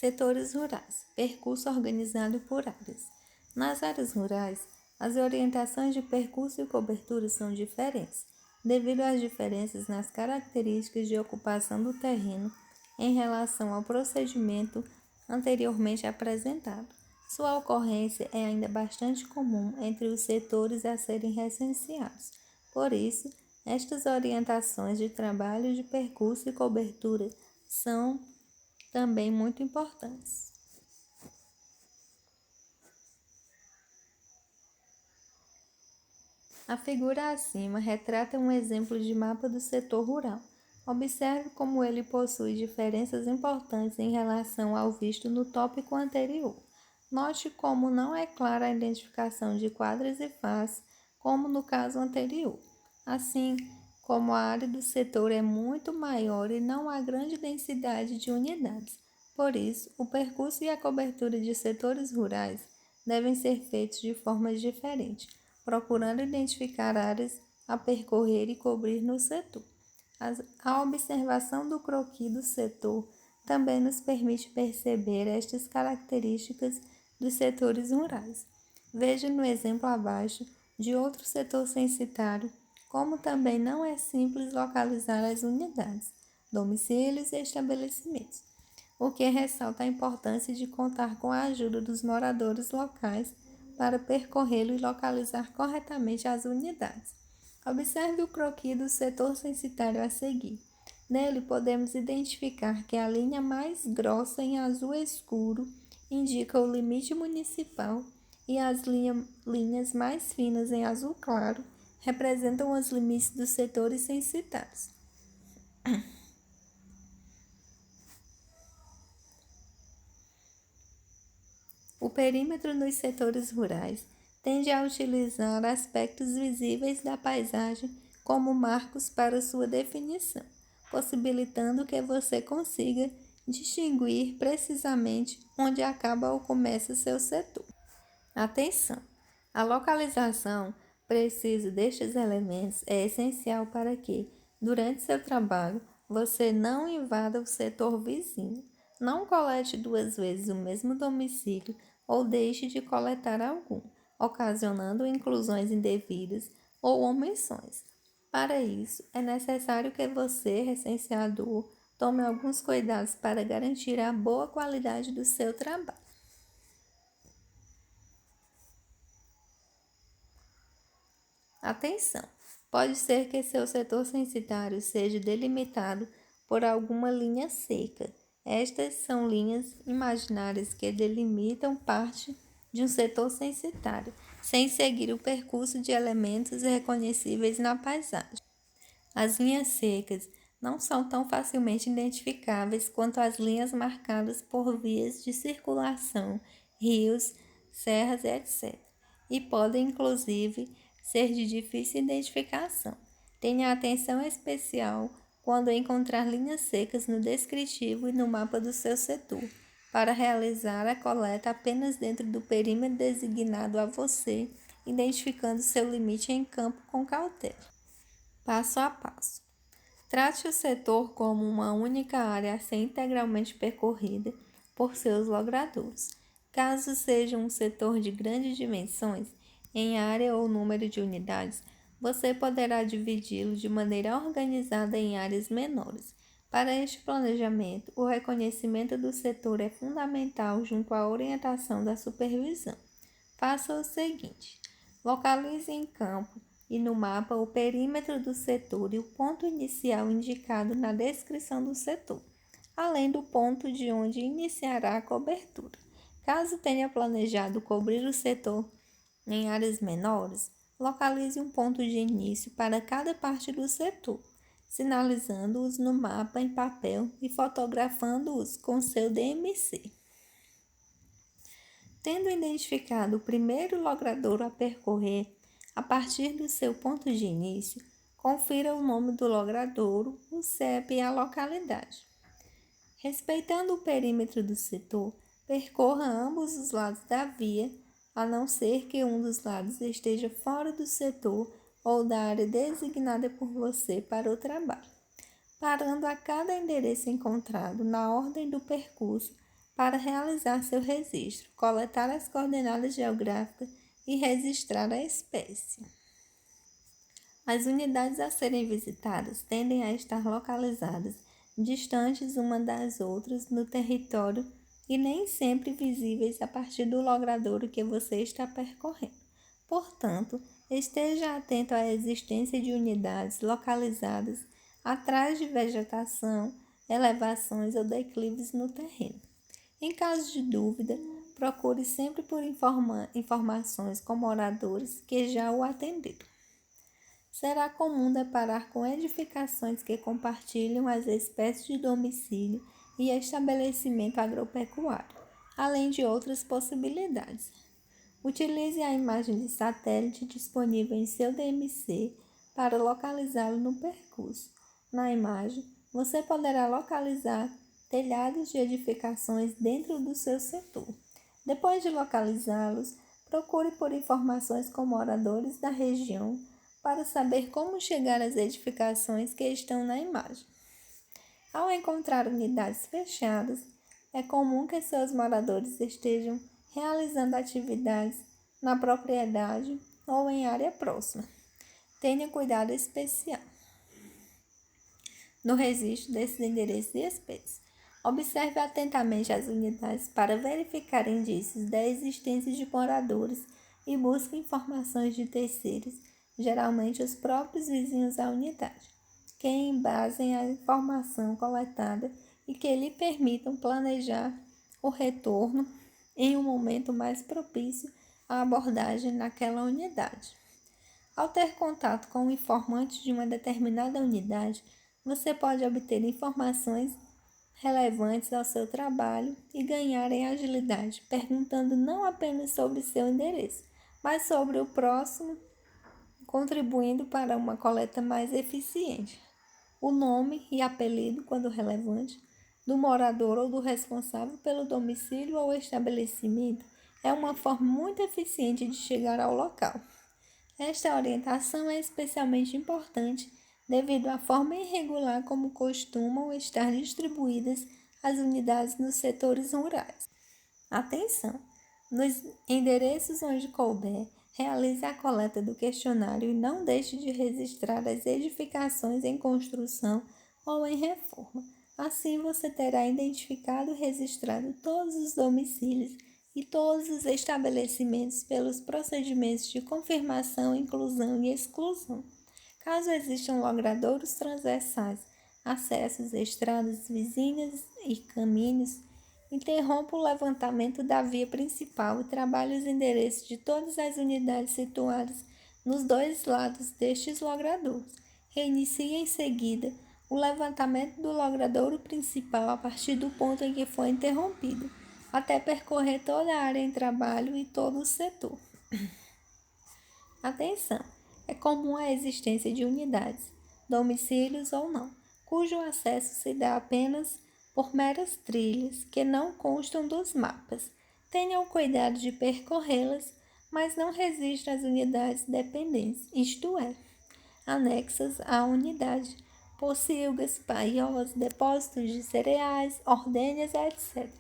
Setores rurais. Percurso organizado por áreas. Nas áreas rurais, as orientações de percurso e cobertura são diferentes, devido às diferenças nas características de ocupação do terreno em relação ao procedimento anteriormente apresentado. Sua ocorrência é ainda bastante comum entre os setores a serem recenseados. Por isso, estas orientações de trabalho de percurso e cobertura são também muito importantes. A figura acima retrata um exemplo de mapa do setor rural. Observe como ele possui diferenças importantes em relação ao visto no tópico anterior. Note como não é clara a identificação de quadras e faces, como no caso anterior. Assim como a área do setor é muito maior e não há grande densidade de unidades. Por isso, o percurso e a cobertura de setores rurais devem ser feitos de formas diferentes, procurando identificar áreas a percorrer e cobrir no setor. A observação do croquis do setor também nos permite perceber estas características dos setores rurais. Veja no exemplo abaixo de outro setor censitário como também não é simples localizar as unidades, domicílios e estabelecimentos, o que ressalta a importância de contar com a ajuda dos moradores locais para percorrê-lo e localizar corretamente as unidades. Observe o croquis do setor censitário a seguir. Nele podemos identificar que a linha mais grossa em azul escuro indica o limite municipal e as linhas mais finas em azul claro representam os limites dos setores censitários. O perímetro nos setores rurais tende a utilizar aspectos visíveis da paisagem como marcos para sua definição, possibilitando que você consiga distinguir precisamente onde acaba ou começa seu setor. Atenção! A localização precisa destes elementos é essencial para que, durante seu trabalho, você não invada o setor vizinho, não colete duas vezes o mesmo domicílio ou deixe de coletar algum, ocasionando inclusões indevidas ou omissões. Para isso, é necessário que você, recenseador, tome alguns cuidados para garantir a boa qualidade do seu trabalho. Atenção! Pode ser que seu setor censitário seja delimitado por alguma linha seca. Estas são linhas imaginárias que delimitam parte de um setor censitário, sem seguir o percurso de elementos reconhecíveis na paisagem. As linhas secas não são tão facilmente identificáveis quanto as linhas marcadas por vias de circulação, rios, serras, etc. E podem, inclusive, ser de difícil identificação. Tenha atenção especial quando encontrar linhas secas no descritivo e no mapa do seu setor, para realizar a coleta apenas dentro do perímetro designado a você, identificando seu limite em campo com cautela. Passo a passo. Trate o setor como uma única área a ser integralmente percorrida por seus logradouros. Caso seja um setor de grandes dimensões, em área ou número de unidades, você poderá dividi-lo de maneira organizada em áreas menores. Para este planejamento, o reconhecimento do setor é fundamental junto à orientação da supervisão. Faça o seguinte: localize em campo e no mapa o perímetro do setor e o ponto inicial indicado na descrição do setor, além do ponto de onde iniciará a cobertura. Caso tenha planejado cobrir o setor em áreas menores, localize um ponto de início para cada parte do setor, sinalizando-os no mapa em papel e fotografando-os com seu DMC. Tendo identificado o primeiro logradouro a percorrer, a partir do seu ponto de início, confira o nome do logradouro, o CEP e a localidade. Respeitando o perímetro do setor, percorra ambos os lados da via, a não ser que um dos lados esteja fora do setor ou da área designada por você para o trabalho. Parando a cada endereço encontrado na ordem do percurso, para realizar seu registro, coletar as coordenadas geográficas e registrar a espécie. As unidades a serem visitadas tendem a estar localizadas distantes uma das outras no território e nem sempre visíveis a partir do logradouro que você está percorrendo. Portanto, esteja atento à existência de unidades localizadas atrás de vegetação, elevações ou declives no terreno. Em caso de dúvida, procure sempre por informações com moradores que já o atenderam. Será comum deparar com edificações que compartilham as espécies de domicílio e estabelecimento agropecuário, além de outras possibilidades. Utilize a imagem de satélite disponível em seu DMC para localizá-lo no percurso. Na imagem, você poderá localizar telhados de edificações dentro do seu setor. Depois de localizá-los, procure por informações com moradores da região para saber como chegar às edificações que estão na imagem. Ao encontrar unidades fechadas, é comum que seus moradores estejam realizando atividades na propriedade ou em área próxima. Tenha cuidado especial no registro desses endereços e espécies. Observe atentamente as unidades para verificar indícios da existência de moradores e busque informações de terceiros, geralmente os próprios vizinhos da unidade, que embasem a informação coletada e que lhe permitam planejar o retorno em um momento mais propício à abordagem naquela unidade. Ao ter contato com o informante de uma determinada unidade, você pode obter informações relevantes ao seu trabalho e ganhar em agilidade, perguntando não apenas sobre seu endereço, mas sobre o próximo, contribuindo para uma coleta mais eficiente. O nome e apelido, quando relevante, do morador ou do responsável pelo domicílio ou estabelecimento é uma forma muito eficiente de chegar ao local. Esta orientação é especialmente importante devido à forma irregular como costumam estar distribuídas as unidades nos setores rurais. Atenção! Nos endereços onde couber, realize a coleta do questionário e não deixe de registrar as edificações em construção ou em reforma. Assim, você terá identificado e registrado todos os domicílios e todos os estabelecimentos pelos procedimentos de confirmação, inclusão e exclusão. Caso existam logradouros transversais, acessos, estradas vizinhas e caminhos, interrompa o levantamento da via principal e trabalhe os endereços de todas as unidades situadas nos dois lados destes logradouros. Reinicie em seguida o levantamento do logradouro principal a partir do ponto em que foi interrompido, até percorrer toda a área em trabalho e todo o setor. Atenção! É comum a existência de unidades, domicílios ou não, cujo acesso se dá apenas por meras trilhas que não constam dos mapas. Tenha o cuidado de percorrê-las, mas não registre as unidades dependentes, isto é, anexas à unidade, pocilgas, paiós, depósitos de cereais, ordenhas, etc.,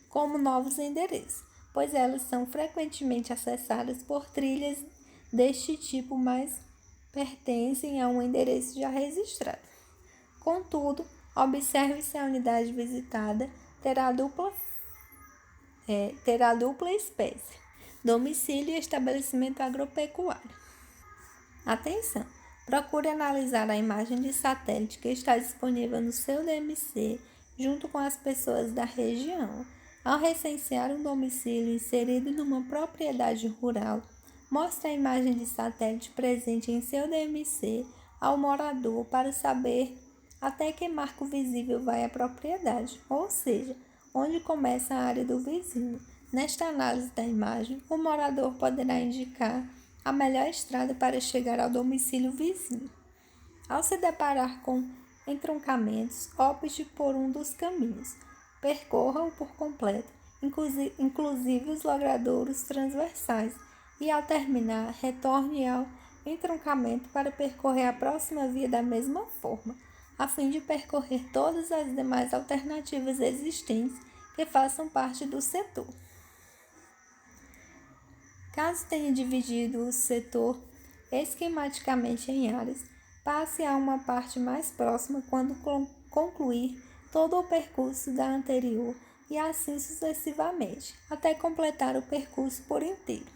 como novos endereços, pois elas são frequentemente acessadas por trilhas deste tipo, mas pertencem a um endereço já registrado. Contudo, observe se a unidade visitada terá dupla espécie, domicílio e estabelecimento agropecuário. Atenção! Procure analisar a imagem de satélite que está disponível no seu DMC junto com as pessoas da região. Ao recensear um domicílio inserido numa propriedade rural, mostre a imagem de satélite presente em seu DMC ao morador para saber até que marco visível vai a propriedade, ou seja, onde começa a área do vizinho. Nesta análise da imagem, o morador poderá indicar a melhor estrada para chegar ao domicílio vizinho. Ao se deparar com entroncamentos, opte por um dos caminhos. Percorra-o por completo, inclusive os logradouros transversais, e ao terminar, retorne ao entroncamento para percorrer a próxima via da mesma forma, a fim de percorrer todas as demais alternativas existentes que façam parte do setor. Caso tenha dividido o setor esquematicamente em áreas, passe a uma parte mais próxima quando concluir todo o percurso da anterior e assim sucessivamente, até completar o percurso por inteiro.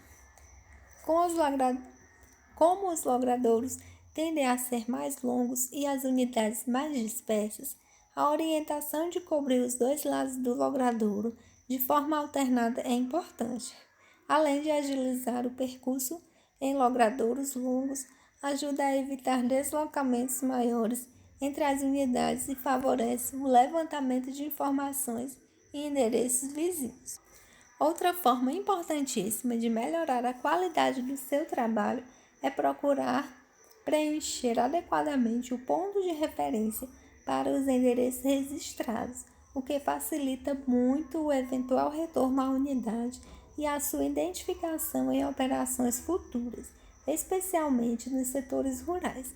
Como os logradouros tendem a ser mais longos e as unidades mais dispersas, a orientação de cobrir os dois lados do logradouro de forma alternada é importante. Além de agilizar o percurso em logradouros longos, ajuda a evitar deslocamentos maiores entre as unidades e favorece o levantamento de informações e endereços vizinhos. Outra forma importantíssima de melhorar a qualidade do seu trabalho é procurar preencher adequadamente o ponto de referência para os endereços registrados, o que facilita muito o eventual retorno à unidade e a sua identificação em operações futuras, especialmente nos setores rurais.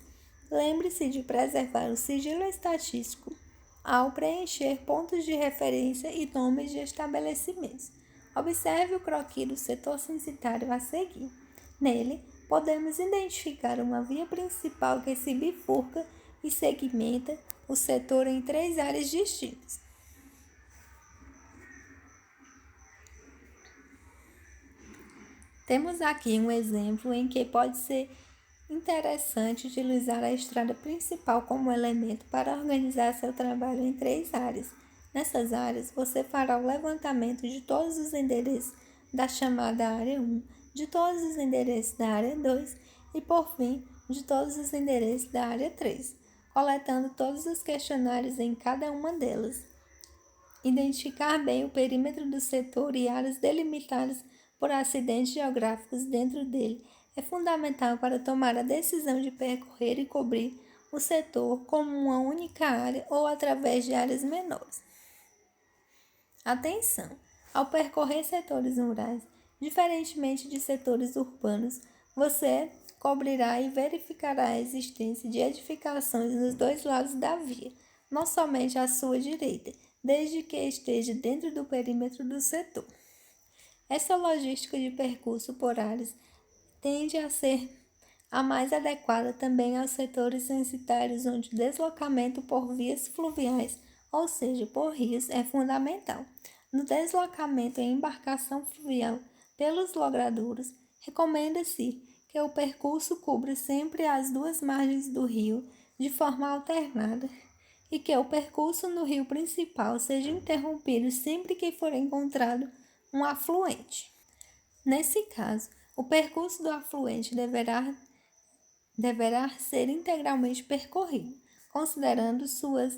Lembre-se de preservar o sigilo estatístico ao preencher pontos de referência e nomes de estabelecimentos. Observe o croquis do setor censitário a seguir. Nele, podemos identificar uma via principal que se bifurca e segmenta o setor em 3 áreas distintas. Temos aqui um exemplo em que pode ser interessante utilizar a estrada principal como elemento para organizar seu trabalho em 3 áreas. Nessas áreas, você fará o levantamento de todos os endereços da chamada área 1, de todos os endereços da área 2 e, por fim, de todos os endereços da área 3, coletando todos os questionários em cada uma delas. Identificar bem o perímetro do setor e áreas delimitadas por acidentes geográficos dentro dele é fundamental para tomar a decisão de percorrer e cobrir o setor como uma única área ou através de áreas menores. Atenção! Ao percorrer setores rurais, diferentemente de setores urbanos, você cobrirá e verificará a existência de edificações nos 2 lados da via, não somente à sua direita, desde que esteja dentro do perímetro do setor. Essa logística de percurso por áreas tende a ser a mais adequada também aos setores censitários onde o deslocamento por vias fluviais, ou seja, por rios, é fundamental. No deslocamento em embarcação fluvial pelos logradouros, recomenda-se que o percurso cubra sempre as 2 margens do rio de forma alternada e que o percurso no rio principal seja interrompido sempre que for encontrado um afluente. Nesse caso, o percurso do afluente deverá ser integralmente percorrido, considerando suas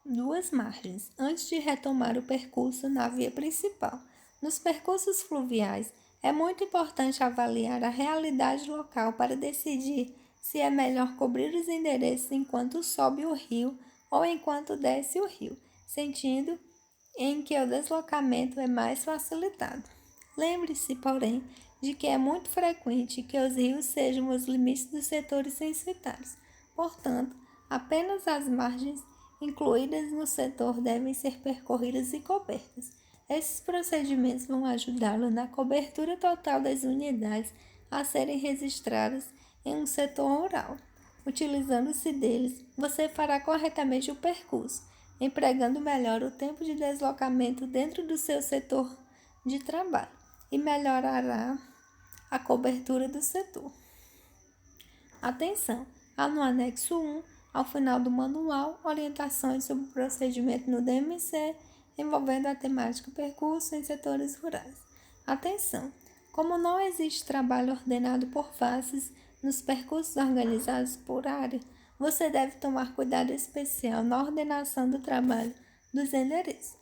2 margens, antes de retomar o percurso na via principal. Nos percursos fluviais, é muito importante avaliar a realidade local para decidir se é melhor cobrir os endereços enquanto sobe o rio ou enquanto desce o rio, sentido em que o deslocamento é mais facilitado. Lembre-se, porém, de que é muito frequente que os rios sejam os limites dos setores censitários. Portanto, apenas as margens incluídas no setor devem ser percorridas e cobertas. Esses procedimentos vão ajudá-lo na cobertura total das unidades a serem registradas em um setor rural. Utilizando-se deles, você fará corretamente o percurso, empregando melhor o tempo de deslocamento dentro do seu setor de trabalho e melhorará a cobertura do setor. Atenção! Há no anexo 1, ao final do manual, orientações sobre o procedimento no DMC envolvendo a temática percurso em setores rurais. Atenção! Como não existe trabalho ordenado por fases nos percursos organizados por área, você deve tomar cuidado especial na ordenação do trabalho dos endereços.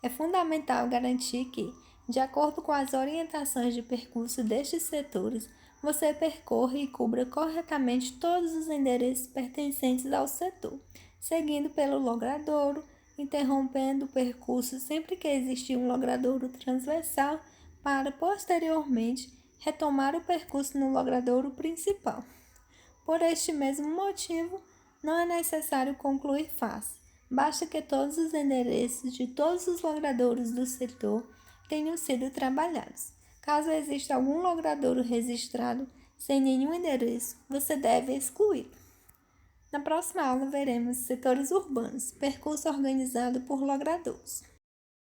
É fundamental garantir que, de acordo com as orientações de percurso destes setores, você percorra e cubra corretamente todos os endereços pertencentes ao setor, seguindo pelo logradouro, interrompendo o percurso sempre que existir um logradouro transversal para, posteriormente, retomar o percurso no logradouro principal. Por este mesmo motivo, não é necessário concluir face, basta que todos os endereços de todos os logradouros do setor tenham sido trabalhados. Caso exista algum logradouro registrado sem nenhum endereço, você deve excluí-lo. Na próxima aula veremos setores urbanos, percurso organizado por logradouros.